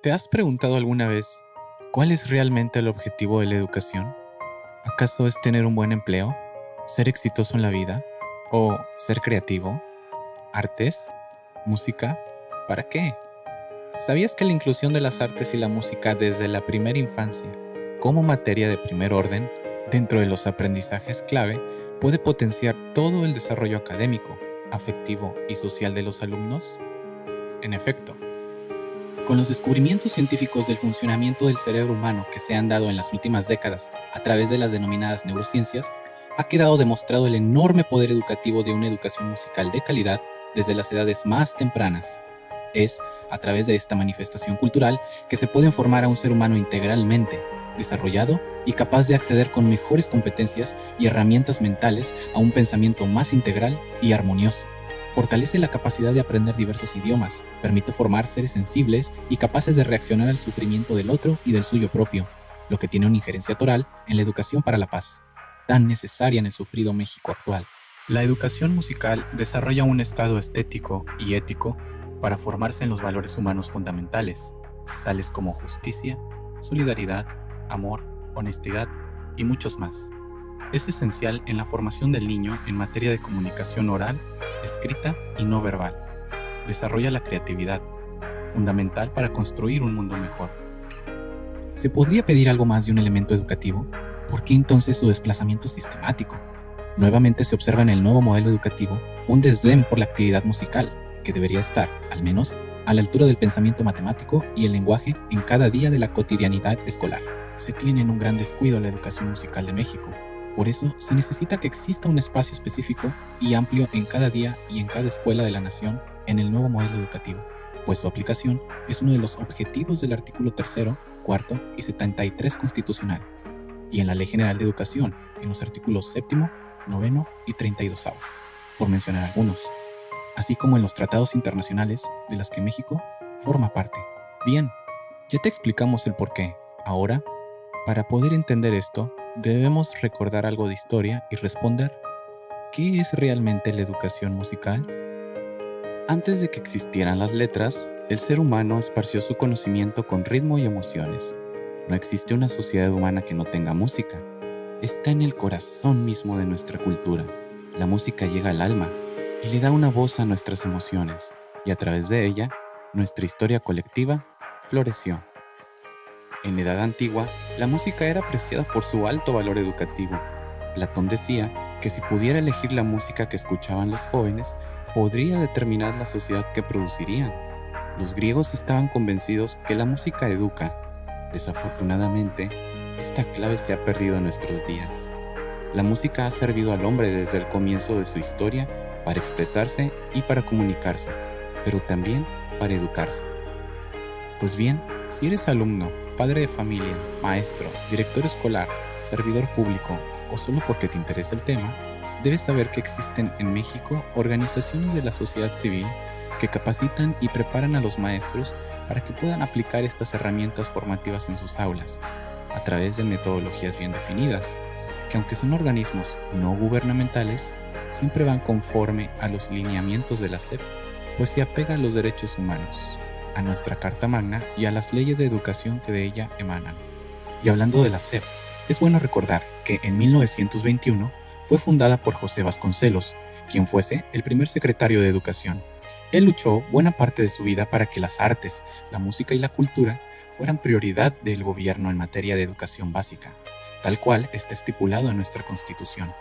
¿Te has preguntado alguna vez cuál es realmente el objetivo de la educación? ¿Acaso es tener un buen empleo? ¿Ser exitoso en la vida? ¿O ser creativo? ¿Artes? ¿Música? ¿Para qué? ¿Sabías que la inclusión de las artes y la música desde la primera infancia, como materia de primer orden, dentro de los aprendizajes clave, puede potenciar todo el desarrollo académico, afectivo y social de los alumnos? En efecto, con los descubrimientos científicos del funcionamiento del cerebro humano que se han dado en las últimas décadas a través de las denominadas neurociencias, ha quedado demostrado el enorme poder educativo de una educación musical de calidad desde las edades más tempranas. Es a través de esta manifestación cultural que se puede formar a un ser humano integralmente, desarrollado y capaz de acceder con mejores competencias y herramientas mentales a un pensamiento más integral y armonioso. Fortalece la capacidad de aprender diversos idiomas, permite formar seres sensibles y capaces de reaccionar al sufrimiento del otro y del suyo propio, lo que tiene una injerencia total en la educación para la paz, tan necesaria en el sufrido México actual. La educación musical desarrolla un estado estético y ético para formarse en los valores humanos fundamentales, tales como justicia, solidaridad, amor, honestidad y muchos más. Es esencial en la formación del niño en materia de comunicación oral, escrita y no verbal. Desarrolla la creatividad, fundamental para construir un mundo mejor. ¿Se podría pedir algo más de un elemento educativo? ¿Por qué entonces su desplazamiento sistemático? Nuevamente se observa en el nuevo modelo educativo un desdén por la actividad musical, que debería estar, al menos, a la altura del pensamiento matemático y el lenguaje en cada día de la cotidianidad escolar. Se tiene en un gran descuido la educación musical de México. Por eso se necesita que exista un espacio específico y amplio en cada día y en cada escuela de la nación en el nuevo modelo educativo, pues su aplicación es uno de los objetivos del artículo 3º, 4º y 73 constitucional, y en la Ley General de Educación, en los artículos 7º, 9º y 32º, por mencionar algunos, así como en los tratados internacionales de los que México forma parte. Bien, ya te explicamos el porqué. Ahora, para poder entender esto, debemos recordar algo de historia y responder, ¿qué es realmente la educación musical? Antes de que existieran las letras, el ser humano esparció su conocimiento con ritmo y emociones. No existe una sociedad humana que no tenga música. Está en el corazón mismo de nuestra cultura. La música llega al alma y le da una voz a nuestras emociones, y a través de ella, nuestra historia colectiva floreció. En la Edad Antigua, la música era apreciada por su alto valor educativo. Platón decía que si pudiera elegir la música que escuchaban los jóvenes, podría determinar la sociedad que producirían. Los griegos estaban convencidos que la música educa. Desafortunadamente, esta clave se ha perdido en nuestros días. La música ha servido al hombre desde el comienzo de su historia para expresarse y para comunicarse, pero también para educarse. Pues bien, si eres alumno, padre de familia, maestro, director escolar, servidor público o solo porque te interesa el tema, debes saber que existen en México organizaciones de la sociedad civil que capacitan y preparan a los maestros para que puedan aplicar estas herramientas formativas en sus aulas, a través de metodologías bien definidas, que aunque son organismos no gubernamentales, siempre van conforme a los lineamientos de la SEP, pues se apega a los derechos humanos, a nuestra Carta Magna y a las leyes de educación que de ella emanan. Y hablando de la SEP, es bueno recordar que en 1921 fue fundada por José Vasconcelos, quien fuese el primer secretario de Educación. Él luchó buena parte de su vida para que las artes, la música y la cultura fueran prioridad del gobierno en materia de educación básica, tal cual está estipulado en nuestra Constitución.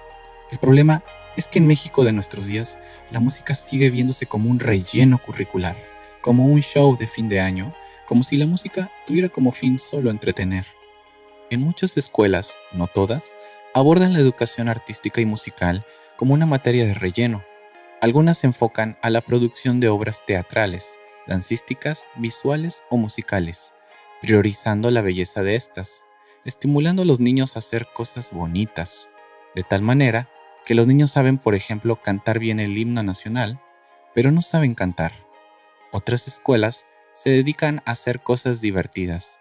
El problema es que en México de nuestros días, la música sigue viéndose como un relleno curricular, como un show de fin de año, como si la música tuviera como fin solo entretener. En muchas escuelas, no todas, abordan la educación artística y musical como una materia de relleno. Algunas se enfocan a la producción de obras teatrales, dancísticas, visuales o musicales, priorizando la belleza de estas, estimulando a los niños a hacer cosas bonitas, de tal manera que los niños saben, por ejemplo, cantar bien el himno nacional, pero no saben cantar. Otras escuelas se dedican a hacer cosas divertidas,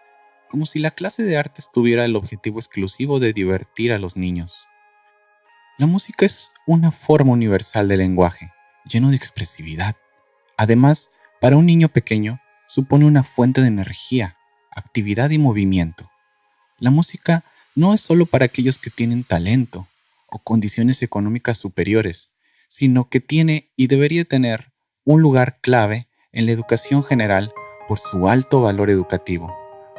como si la clase de artes tuviera el objetivo exclusivo de divertir a los niños. La música es una forma universal de lenguaje, lleno de expresividad. Además, para un niño pequeño, supone una fuente de energía, actividad y movimiento. La música no es solo para aquellos que tienen talento o condiciones económicas superiores, sino que tiene y debería tener un lugar clave en la educación general por su alto valor educativo,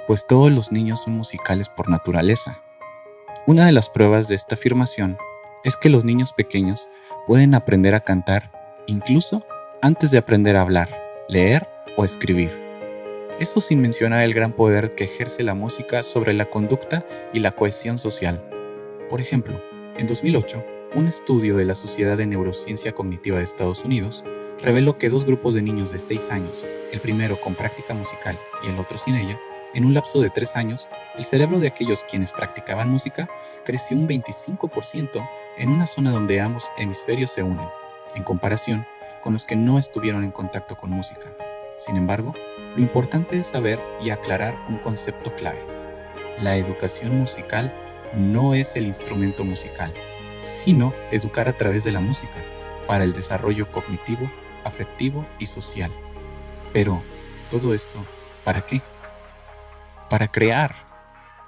pues todos los niños son musicales por naturaleza. Una de las pruebas de esta afirmación es que los niños pequeños pueden aprender a cantar incluso antes de aprender a hablar, leer o escribir. Eso sin mencionar el gran poder que ejerce la música sobre la conducta y la cohesión social. Por ejemplo, en 2008, un estudio de la Sociedad de Neurociencia Cognitiva de Estados Unidos reveló que dos grupos de niños de 6 años, el primero con práctica musical y el otro sin ella, en un lapso de 3 años, el cerebro de aquellos quienes practicaban música creció un 25% en una zona donde ambos hemisferios se unen, en comparación con los que no estuvieron en contacto con música. Sin embargo, lo importante es saber y aclarar un concepto clave. La educación musical no es el instrumento musical, sino educar a través de la música, para el desarrollo cognitivo, afectivo y social. Pero, ¿todo esto para qué? Para crear,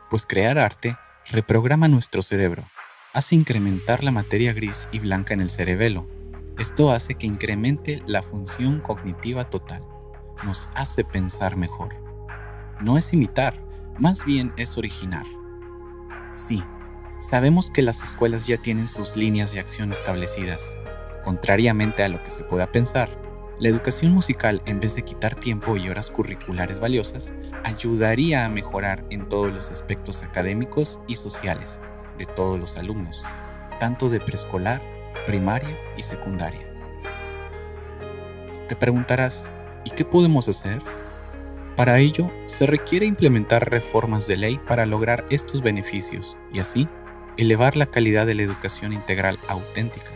pues crear arte reprograma nuestro cerebro, hace incrementar la materia gris y blanca en el cerebelo. Esto hace que incremente la función cognitiva total, nos hace pensar mejor. No es imitar, más bien es originar. Sí, sabemos que las escuelas ya tienen sus líneas de acción establecidas. Contrariamente a lo que se pueda pensar, la educación musical, en vez de quitar tiempo y horas curriculares valiosas, ayudaría a mejorar en todos los aspectos académicos y sociales de todos los alumnos, tanto de preescolar, primaria y secundaria. Te preguntarás, ¿y qué podemos hacer? Para ello, se requiere implementar reformas de ley para lograr estos beneficios y así elevar la calidad de la educación integral auténtica,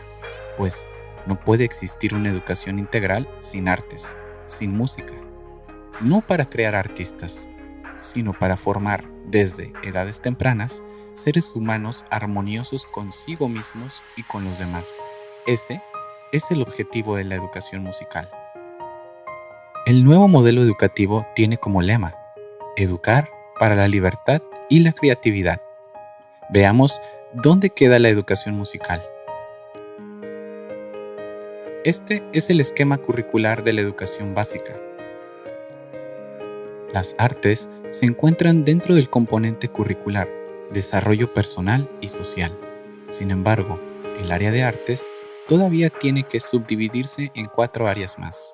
pues no puede existir una educación integral sin artes, sin música. No para crear artistas, sino para formar, desde edades tempranas, seres humanos armoniosos consigo mismos y con los demás. Ese es el objetivo de la educación musical. El nuevo modelo educativo tiene como lema: educar para la libertad y la creatividad. Veamos dónde queda la educación musical. Este es el esquema curricular de la educación básica. Las artes se encuentran dentro del componente curricular, desarrollo personal y social. Sin embargo, el área de artes todavía tiene que subdividirse en 4 áreas más: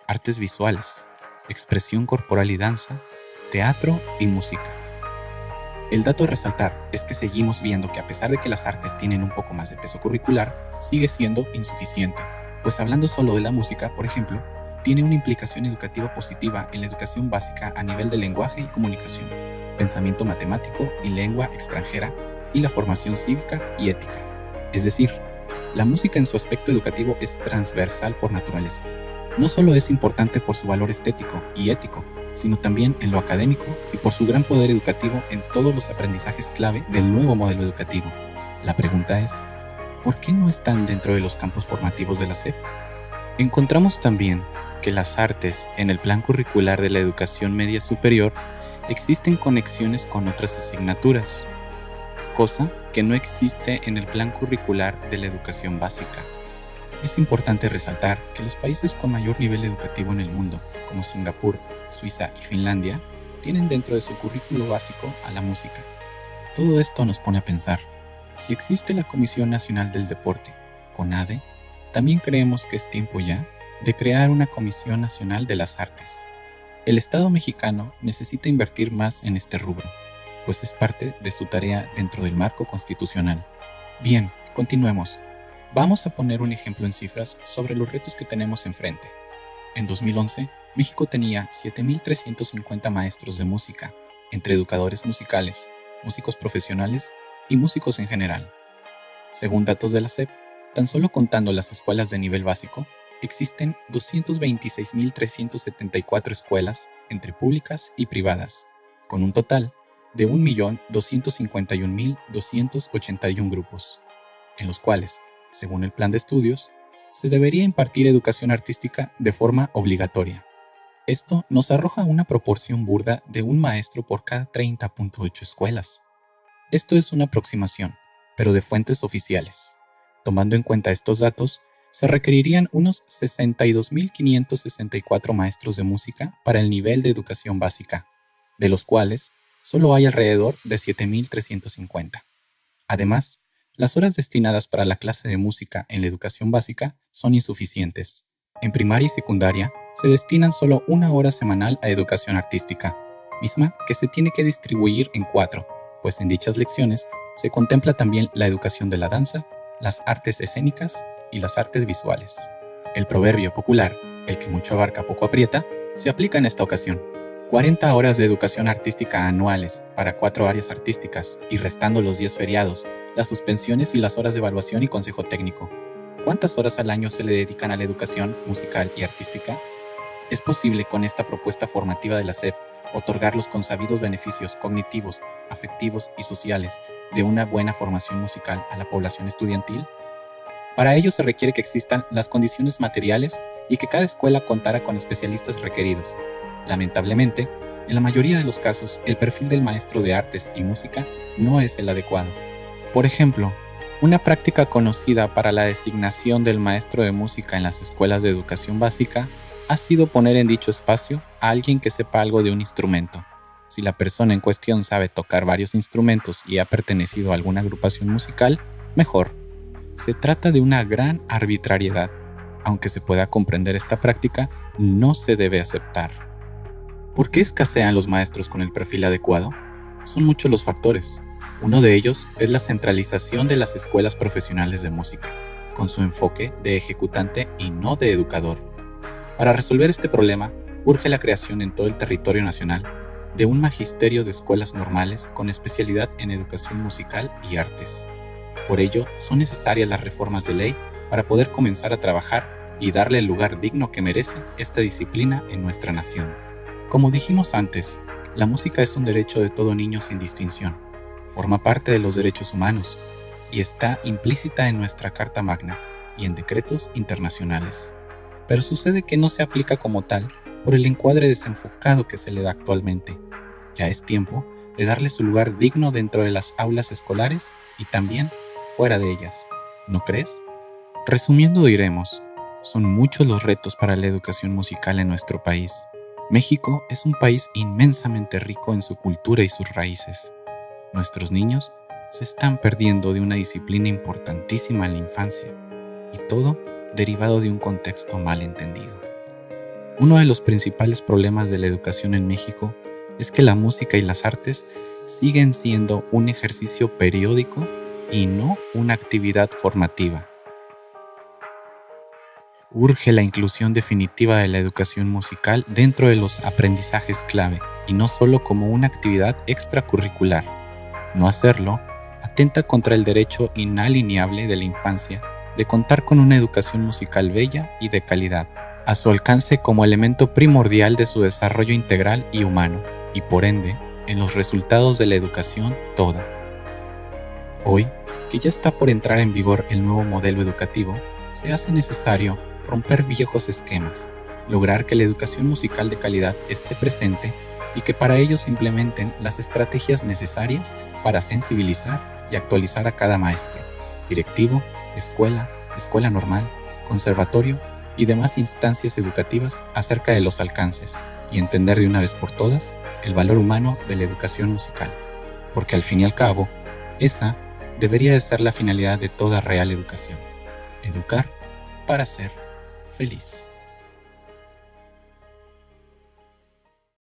artes visuales, expresión corporal y danza, teatro y música. El dato a resaltar es que seguimos viendo que a pesar de que las artes tienen un poco más de peso curricular, sigue siendo insuficiente, pues hablando solo de la música, por ejemplo, tiene una implicación educativa positiva en la educación básica a nivel de lenguaje y comunicación, pensamiento matemático y lengua extranjera, y la formación cívica y ética. Es decir, la música en su aspecto educativo es transversal por naturaleza. No solo es importante por su valor estético y ético, sino también en lo académico y por su gran poder educativo en todos los aprendizajes clave del nuevo modelo educativo. La pregunta es, ¿por qué no están dentro de los campos formativos de la SEP? Encontramos también que las artes en el plan curricular de la educación media superior existen conexiones con otras asignaturas, cosa que no existe en el plan curricular de la educación básica. Es importante resaltar que los países con mayor nivel educativo en el mundo, como Singapur, Suiza y Finlandia, tienen dentro de su currículo básico a la música. Todo esto nos pone a pensar, si existe la Comisión Nacional del Deporte, CONADE, también creemos que es tiempo ya de crear una Comisión Nacional de las Artes. El Estado mexicano necesita invertir más en este rubro, pues es parte de su tarea dentro del marco constitucional. Bien, continuemos. Vamos a poner un ejemplo en cifras sobre los retos que tenemos enfrente. En 2011, México tenía 7.350 maestros de música, entre educadores musicales, músicos profesionales y músicos en general. Según datos de la SEP, tan solo contando las escuelas de nivel básico, existen 226.374 escuelas entre públicas y privadas, con un total de 1.251.281 grupos, en los cuales, según el plan de estudios, se debería impartir educación artística de forma obligatoria. Esto nos arroja una proporción burda de un maestro por cada 30.8 escuelas. Esto es una aproximación, pero de fuentes oficiales. Tomando en cuenta estos datos, se requerirían unos 62.564 maestros de música para el nivel de educación básica, de los cuales solo hay alrededor de 7.350. Además, las horas destinadas para la clase de música en la educación básica son insuficientes. En primaria y secundaria se destinan solo una hora semanal a educación artística, misma que se tiene que distribuir en 4, pues en dichas lecciones se contempla también la educación de la danza, las artes escénicas y las artes visuales. El proverbio popular, el que mucho abarca poco aprieta, se aplica en esta ocasión. 40 horas de educación artística anuales para 4 áreas artísticas y restando los 10 feriados, las suspensiones y las horas de evaluación y consejo técnico. ¿Cuántas horas al año se le dedican a la educación musical y artística? ¿Es posible con esta propuesta formativa de la SEP otorgar los consabidos beneficios cognitivos, afectivos y sociales de una buena formación musical a la población estudiantil? Para ello se requiere que existan las condiciones materiales y que cada escuela contara con especialistas requeridos. Lamentablemente, en la mayoría de los casos, el perfil del maestro de artes y música no es el adecuado. Por ejemplo, una práctica conocida para la designación del maestro de música en las escuelas de educación básica ha sido poner en dicho espacio a alguien que sepa algo de un instrumento. Si la persona en cuestión sabe tocar varios instrumentos y ha pertenecido a alguna agrupación musical, mejor. Se trata de una gran arbitrariedad. Aunque se pueda comprender esta práctica, no se debe aceptar. ¿Por qué escasean los maestros con el perfil adecuado? Son muchos los factores. Uno de ellos es la centralización de las escuelas profesionales de música, con su enfoque de ejecutante y no de educador. Para resolver este problema, urge la creación en todo el territorio nacional de un magisterio de escuelas normales con especialidad en educación musical y artes. Por ello, son necesarias las reformas de ley para poder comenzar a trabajar y darle el lugar digno que merece esta disciplina en nuestra nación. Como dijimos antes, la música es un derecho de todo niño sin distinción. Forma parte de los derechos humanos y está implícita en nuestra Carta Magna y en decretos internacionales. Pero sucede que no se aplica como tal por el encuadre desenfocado que se le da actualmente. Ya es tiempo de darle su lugar digno dentro de las aulas escolares y también fuera de ellas. ¿No crees? Resumiendo diremos, son muchos los retos para la educación musical en nuestro país. México es un país inmensamente rico en su cultura y sus raíces. Nuestros niños se están perdiendo de una disciplina importantísima en la infancia, y todo derivado de un contexto mal entendido. Uno de los principales problemas de la educación en México es que la música y las artes siguen siendo un ejercicio periódico y no una actividad formativa. Urge la inclusión definitiva de la educación musical dentro de los aprendizajes clave y no solo como una actividad extracurricular. No hacerlo atenta contra el derecho inalienable de la infancia de contar con una educación musical bella y de calidad, a su alcance como elemento primordial de su desarrollo integral y humano, y por ende, en los resultados de la educación toda. Hoy, que ya está por entrar en vigor el nuevo modelo educativo, se hace necesario romper viejos esquemas, lograr que la educación musical de calidad esté presente y que para ello se implementen las estrategias necesarias para sensibilizar y actualizar a cada maestro, directivo, escuela, escuela normal, conservatorio y demás instancias educativas acerca de los alcances y entender de una vez por todas el valor humano de la educación musical, porque al fin y al cabo, esa debería de ser la finalidad de toda real educación: educar para ser feliz.